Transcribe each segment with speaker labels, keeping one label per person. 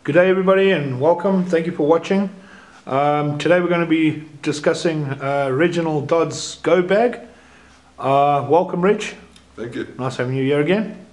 Speaker 1: Good day everybody and welcome. Thank you for watching. Today we're going to be discussing Reginald Dodd's Go Bag. Welcome Reg.
Speaker 2: Thank you.
Speaker 1: Nice having you here again.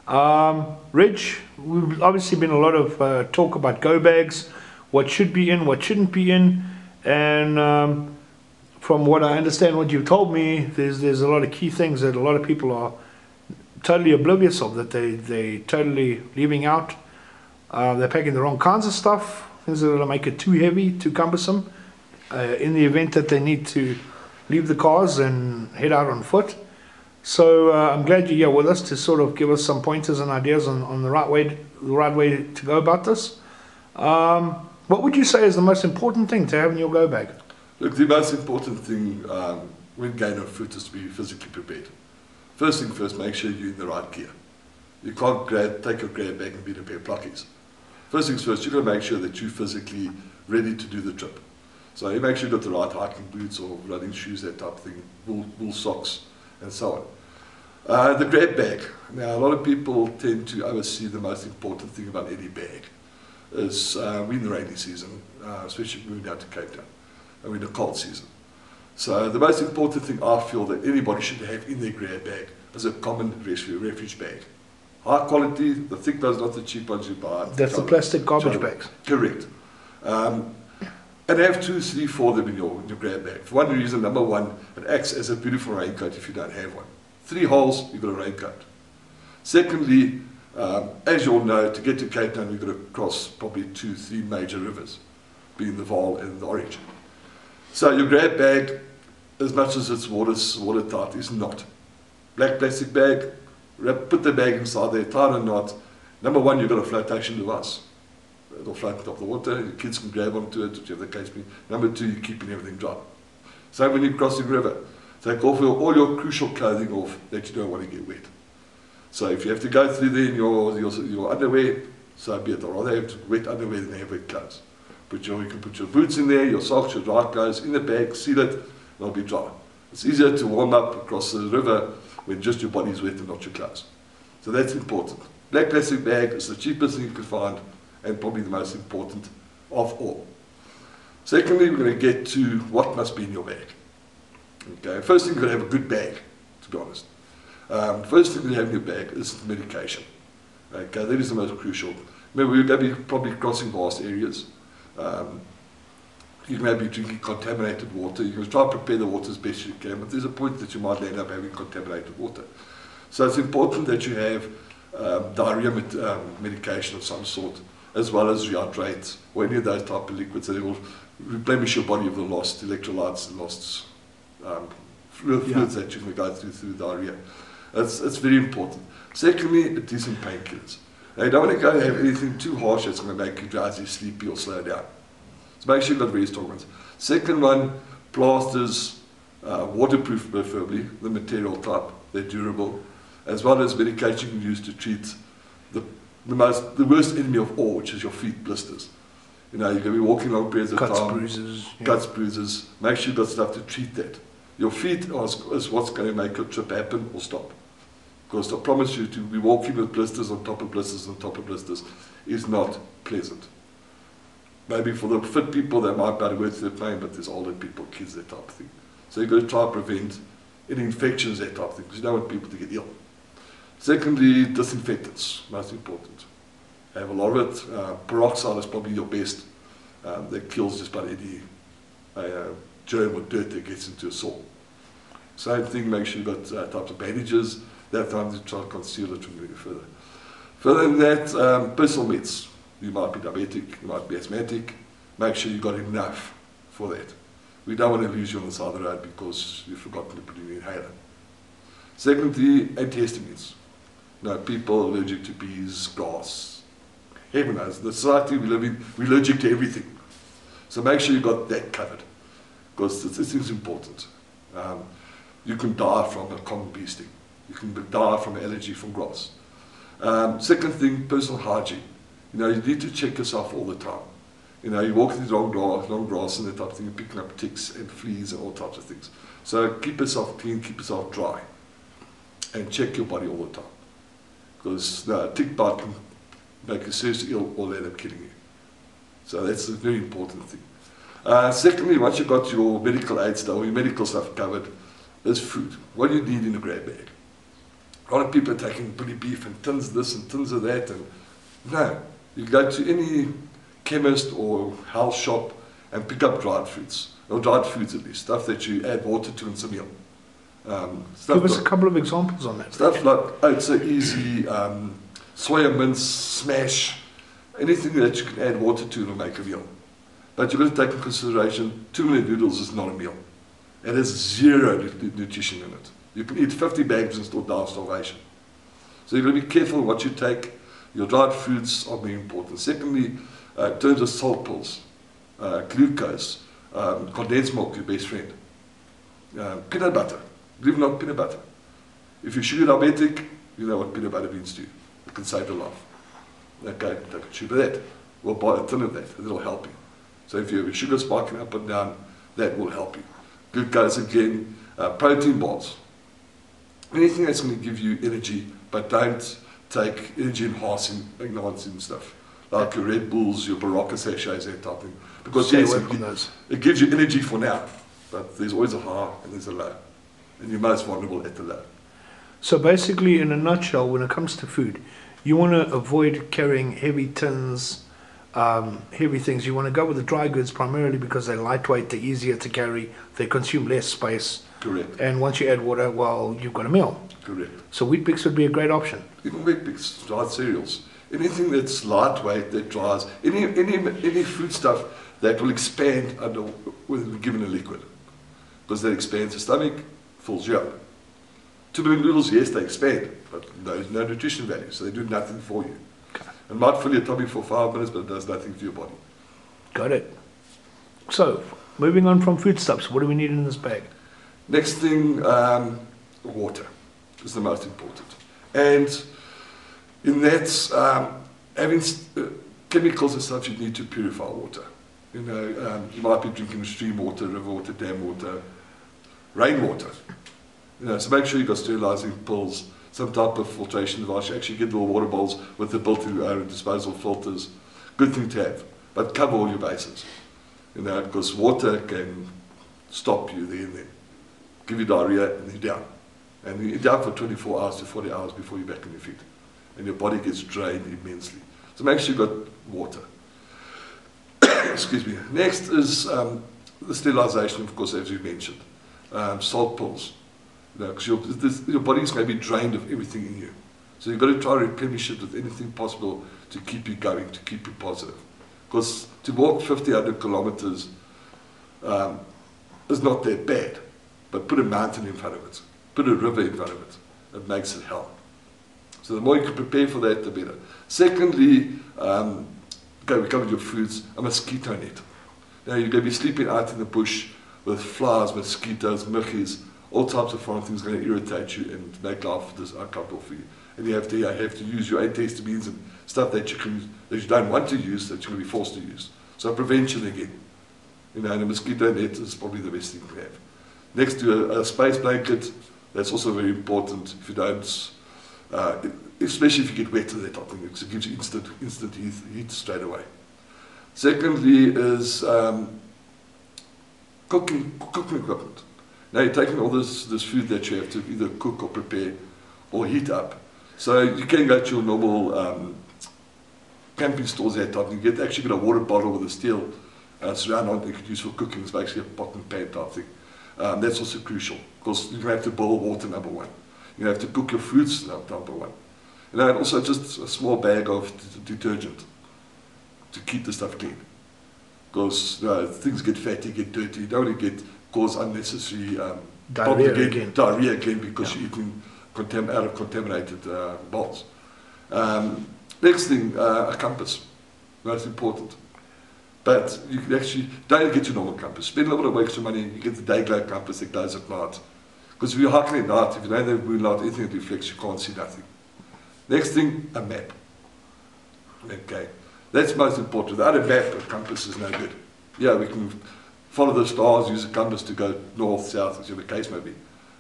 Speaker 1: Reg, we've obviously been a lot of talk about Go Bags, what should be in, what shouldn't be in, and from what I understand, what you've told me, there's a lot of key things that a lot of people are totally oblivious of, that they totally leaving out. They're packing the wrong kinds of stuff, things that are going to make it too heavy, too cumbersome, in the event that they need to leave the cars and head out on foot. So I'm glad you're here with us to sort of give us some pointers and ideas on the right way to go about this. What would you say is the most important thing to have in your go bag?
Speaker 2: Look, the most important thing when going on foot is to be physically prepared. First thing first, make sure you're in the right gear. You can't take your grab bag and be in a pair of blockies. First things first, you've got to make sure that you're physically ready to do the trip. So you make sure you've got the right hiking boots or running shoes, that type of thing, wool socks, and so on. The grab bag. Now, a lot of people tend to oversee the most important thing about any bag. Is we're in the rainy season, especially moving out to Cape Town, and we're in the cold season. So the most important thing I feel that anybody should have in their grab bag is a common refuge bag. High quality, the thick ones, not the cheap ones you buy.
Speaker 1: That's the plastic garbage bags.
Speaker 2: Correct. And have 2, 3, 4 of them in your grab bag. For one reason, number one, it acts as a beautiful raincoat if you don't have one. 3 holes, you've got a raincoat. Secondly, as you all know, to get to Cape Town, you've got to cross probably 2, 3 major rivers, being the Vaal and the Orange. So your grab bag, as much as it's watertight, is not. Black plastic bag, put the bag inside there, tie a knot. Number one, you've got a flotation device. It'll float on top of the water, your kids can grab onto it, whichever the case be. Number two, you're keeping everything dry. So when you're crossing the river, take off all your crucial clothing off that you don't want to get wet. So if you have to go through there in your underwear, so be it. I'd rather have wet underwear than have wet clothes. You can put your boots in there, your socks, your dry clothes in the bag, seal it, it'll be dry. It's easier to warm up across the river when just your body's wet and not your clothes. So that's important. Black plastic bag is the cheapest thing you can find and probably the most important of all. Secondly, we're going to get to what must be in your bag. Okay, first thing, you've got to have a good bag, to be honest. First thing you have in your bag is medication. Okay, that is the most crucial. Remember, we're going to be probably crossing vast areas. You may be drinking contaminated water. You can try to prepare the water as best you can, but there's a point that you might end up having contaminated water. So it's important that you have diarrhea medication of some sort, as well as rehydrate, or any of those type of liquids that will replenish your body of the lost electrolytes and lost fluids that you can go through diarrhea. It's very important. Secondly, decent painkillers. Now, you don't want to go and have anything too harsh that's going to make you drowsy, sleepy, or slow down. So make sure you've got very strong ones. Second one, plasters, waterproof preferably, the material type, they're durable, as well as medication you can use to treat the worst enemy of all, which is your feet blisters. You know, you're going to be walking long periods of time.
Speaker 1: Bruises. Yeah.
Speaker 2: Cuts, bruises. Make sure you've got stuff to treat that. Your feet is what's going to make your trip happen or stop. Because I promise you, to be walking with blisters on top of blisters on top of blisters is not pleasant. Maybe for the fit people, they might be able to work through the pain, but there's older people, kids, that type of thing. So you've got to try to prevent any infections, that type of thing, because you don't want people to get ill. Secondly, disinfectants, most important. Have a lot of it. Peroxide is probably your best. That kills just about any germ or dirt that gets into a sore. Same thing, make sure you've got types of bandages. That time to try to conceal it from going further. Further than that, personal meds. You might be diabetic, you might be asthmatic. Make sure you've got enough for that. We don't want to lose you on the side of the road because you've forgotten to put in the inhaler. Secondly, antihistamines. Now, people allergic to bees, grass. Heaven knows, the society we live in, we're allergic to everything. So make sure you've got that covered, because this is important. You can die from a common bee sting. You can die from allergy from grass. Second thing, personal hygiene. You know, you need to check yourself all the time. You know, you walk through long grass and that type of thing, you're picking up ticks and fleas and all types of things. So keep yourself clean, keep yourself dry, and check your body all the time. Because a tick bite can make you seriously ill or end up killing you. So that's a very important thing. Secondly, once you've got your medical aid stuff or your medical stuff covered, is food. What do you need in a grab bag? A lot of people are taking bully beef and tins of this and tins of that. And no, you go to any chemist or health shop and pick up dried fruits, or dried foods at least, stuff that you add water to in some meal.
Speaker 1: Give us a couple of examples on that.
Speaker 2: Stuff like oats are easy, soya mince, smash, anything that you can add water to will make a meal. But you've got to take into consideration 2 million noodles is not a meal. It has zero nutrition in it. You can eat 50 bags and still die of starvation. So you've got to be careful what you take. Your dried fruits are very important. Secondly, in terms of salt pills, glucose, condensed milk, your best friend. Peanut butter, believe it or not, peanut butter. If you're sugar diabetic, you know what peanut butter means to you. It can save your life. Okay, take a tube of that, or buy a tin of that, and it'll help you. So if you have your sugar spiking up and down, that will help you. Glucose again, protein bars. Anything that's going to give you energy, but don't take energy enhancing stuff. Like your Red Bulls, your Baraka sachets, that type of thing. Because yes, it gives you energy for now, but there's always a high and there's a low. And you're most vulnerable at the low.
Speaker 1: So basically, in a nutshell, when it comes to food, you want to avoid carrying heavy tins, heavy things. You want to go with the dry goods primarily because they're lightweight, they're easier to carry, they consume less space.
Speaker 2: Correct.
Speaker 1: And once you add water, well, you've got a meal.
Speaker 2: Correct.
Speaker 1: So wheat bix would be a great option.
Speaker 2: Even wheat bix, dried cereals. Anything that's lightweight, that dries. Any food stuff that will expand when given a liquid. Because that expands the stomach, fills you up. 2 million noodles, yes, they expand, but there's no nutrition value, so they do nothing for you.
Speaker 1: Okay.
Speaker 2: It might fill your tummy for 5 minutes, but it does nothing for your body.
Speaker 1: Got it. So, moving on from foodstuffs, what do we need in this bag?
Speaker 2: Next thing, water is the most important. And in that, having chemicals and stuff, you need to purify water. You know, you might be drinking stream water, river water, dam water, rainwater. You know, so make sure you've got sterilizing pills, some type of filtration device. You actually get little water bowls with the built-in disposal filters. Good thing to have, but cover all your bases. You know, because water can stop you there and then, give you diarrhea, and you're down. And you're down for 24 hours to 40 hours before you're back on your feet. And your body gets drained immensely. So make sure you've got water. Excuse me. Next is the sterilization, of course, as you mentioned. Salt pills. You know, because your body's going to be drained of everything in you. So you've got to try to replenish it with anything possible to keep you going, to keep you positive. Because to walk 100 kilometers is not that bad. But put a mountain in front of it. Put a river in front of it. It makes it hell. So the more you can prepare for that, the better. Secondly, we covered your foods, a mosquito net. Now you're going to be sleeping out in the bush with flies, mosquitoes, mickeys, all types of foreign things going to irritate you and make life uncomfortable for you. And you have to use your antihistamines and stuff that you don't want to use, that you're going to be forced to use. So prevention again. You know, and a mosquito net is probably the best thing to have. Next to a space blanket, that's also very important. If you don't, especially if you get wet to that type of thing, because it gives you instant heat straight away. Secondly is cooking equipment. Now you're taking all this food that you have to either cook or prepare or heat up. So you can go to your normal camping stores, that type of thing. You actually get a water bottle with a steel surround on it you could use for cooking. It's basically a pot and pan type thing. That's also crucial, because you're going to have to boil water, number one. You have to cook your fruits, number one. And also just a small bag of detergent to keep the stuff clean. Because things get fatty, get dirty. You don't want to cause unnecessary diarrhea again because you're eating out of contaminated bowls. Next thing, a compass. Most important. But you can actually, don't get your normal compass. Spend a little bit of extra money, you get the day glow compass that glows at night. Because if you're hiking at night, if you don't have moonlight, anything that reflects, you can't see nothing. Next thing, a map. Okay, that's most important. Without a map, a compass is no good. Yeah, we can follow the stars, use a compass to go north, south, whichever the case may be.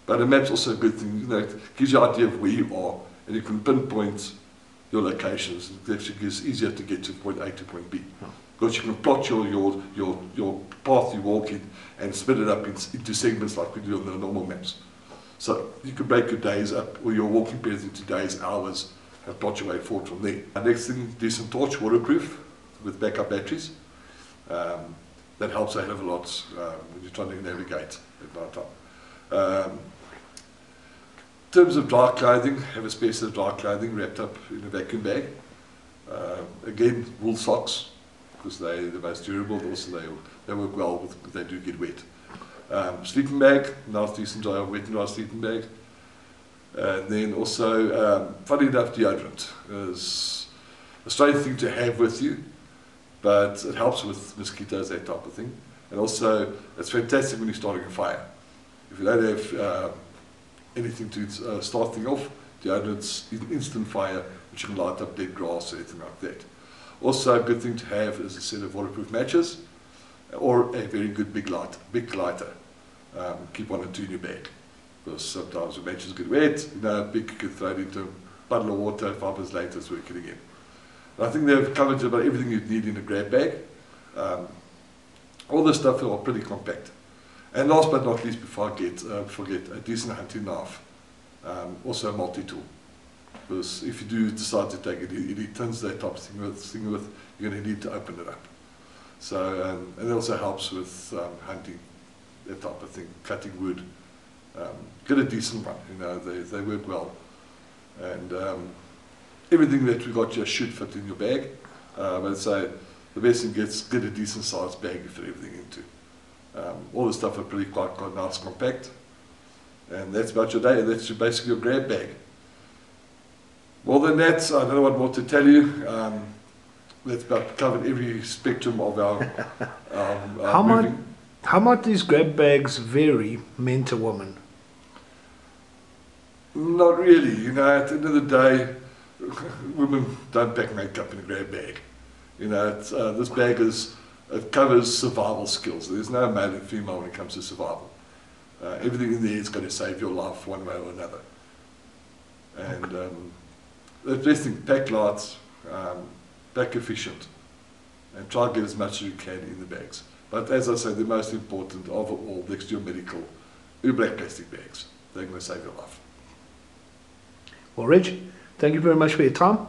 Speaker 2: But a map's also a good thing. You know, it gives you an idea of where you are, and you can pinpoint your locations. It actually is easier to get to point A to point B. Because you can plot your path you walk in and split it up into segments like we do on the normal maps. So you can break your days up, or your walking periods into days, hours, and plot your way forward from there. Next thing, decent torch, waterproof, with backup batteries. That helps a hell of a lot when you're trying to navigate at night time. In terms of dry clothing, have a spare set of dry clothing wrapped up in a vacuum bag. Again, wool socks, because they're the most durable. Also, they work well if they do get wet. Sleeping bag, nice, decent, dry, wet and dry sleeping bag. And then also, funny enough, deodorant is a strange thing to have with you, but it helps with mosquitoes, that type of thing. And also, it's fantastic when you're starting a fire. If you don't have anything to start things off, deodorant's instant fire, which you can light up dead grass or anything like that. Also, a good thing to have is a set of waterproof matches, or a very good big lighter. Keep one or two in your bag, because sometimes the matches get wet, big you can throw it into a puddle of water, 5 minutes later it's working again. And I think they've covered about everything you'd need in a grab bag. All this stuff are pretty compact. And last but not least, before I forget, a decent hunting knife, also a multi-tool. Because if you do decide to take any tins, that type of thing with, you're going to need to open it up. So, and it also helps with hunting, that type of thing, cutting wood. Get a decent one, they work well. And everything that we got here should fit in your bag. But I'd say the best thing is get a decent sized bag you fit everything into. All the stuff are pretty quite nice, compact. And that's about your day, and that's basically your grab bag. More than that, I don't know what more to tell you. That's about covered every spectrum of our moving.
Speaker 1: How might these grab bags vary men to women?
Speaker 2: Not really. At the end of the day, women don't pack makeup in a grab bag. This bag it covers survival skills. There's no male and female when it comes to survival. Everything in there is going to save your life one way or another. And the best thing, pack light, pack efficient, and try to get as much as you can in the bags. But as I say, the most important of all, next to your medical, your black plastic bags. They're going to save your life.
Speaker 1: Well, Reg, thank you very much for your time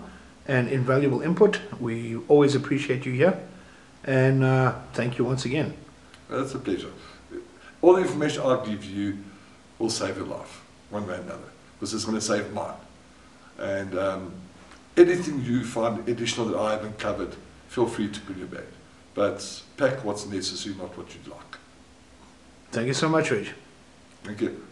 Speaker 1: and invaluable input. We always appreciate you here. And thank you once again.
Speaker 2: That's a pleasure. All the information I give you will save your life, one way or another, because it's going to save mine. And anything you find additional that I haven't covered, feel free to put in your bag. But pack what's necessary, not what you'd like.
Speaker 1: Thank you so much, Reg.
Speaker 2: Thank you.